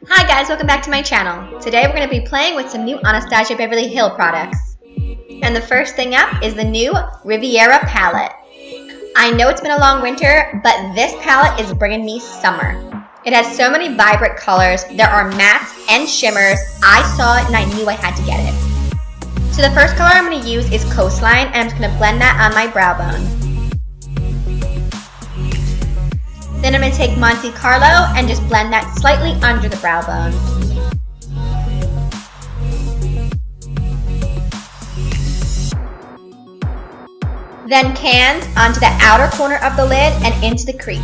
Hi guys, welcome back to my channel. Today we're going to be playing with some new Anastasia Beverly Hill products. And the first thing up is the new Riviera Palette. I know it's been a long winter, but this palette is bringing me summer. It has so many vibrant colors. There are mattes and shimmers. I saw it and I knew I had to get it. So the first color I'm going to use is Coastline, and I'm just going to blend that on my brow bone. Then I'm going to take Monte Carlo and just blend that slightly under the brow bone. Then Cant onto the outer corner of the lid and into the crease.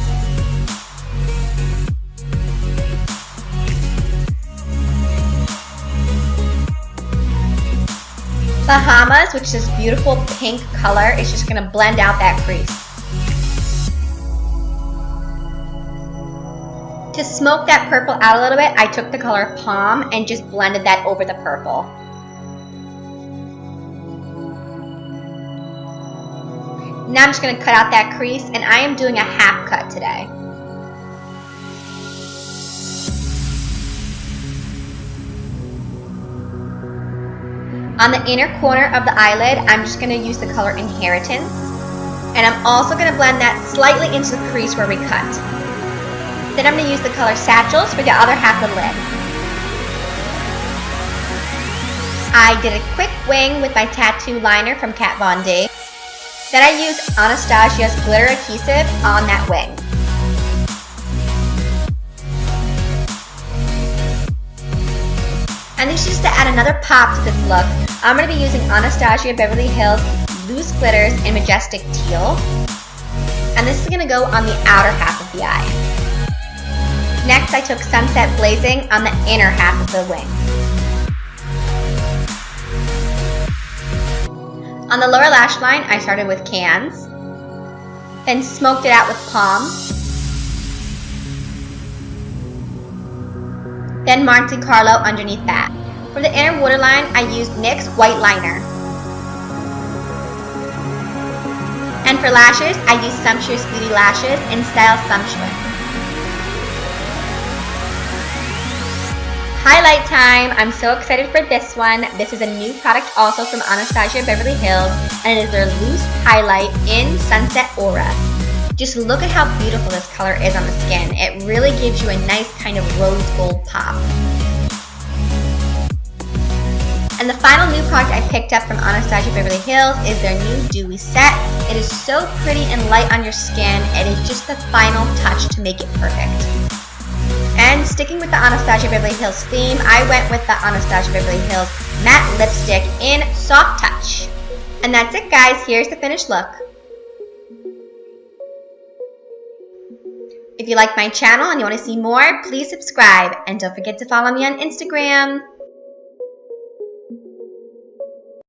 Bahamas, which is this beautiful pink color, is just going to blend out that crease. To smoke that purple out a little bit, I took the color Palm and just blended that over the purple. Now I'm just going to cut out that crease, and I am doing a half cut today. On the inner corner of the eyelid, I'm just going to use the color Inheritance, and I'm also going to blend that slightly into the crease where we cut. Then I'm going to use the color Satchels for the other half of the lid. I did a quick wing with my tattoo liner from Kat Von D. Then I used Anastasia's glitter adhesive on that wing. And this is just to add another pop to this look. I'm going to be using Anastasia Beverly Hills Loose Glitters in Majestic Teal. And this is going to go on the outer half of the eye. Next, I took Sunset Blazing on the inner half of the wing. On the lower lash line, I started with Cans, then smoked it out with Palm, then Monte Carlo underneath that. For the inner waterline, I used NYX White Liner. And for lashes, I used Sumptuous Beauty Lashes in style Sumptuous. Highlight time! I'm so excited for this one. This is a new product also from Anastasia Beverly Hills, and it is their loose highlight in Sunset Aura. Just look at how beautiful this color is on the skin. It really gives you a nice kind of rose gold pop. And the final new product I picked up from Anastasia Beverly Hills is their new Dewy Set. It is so pretty and light on your skin. It is just the final touch to make it perfect. And sticking with the Anastasia Beverly Hills theme, I went with the Anastasia Beverly Hills matte lipstick in Soft Touch. And that's it, guys. Here's the finished look. If you like my channel and you want to see more, please subscribe. And don't forget to follow me on Instagram.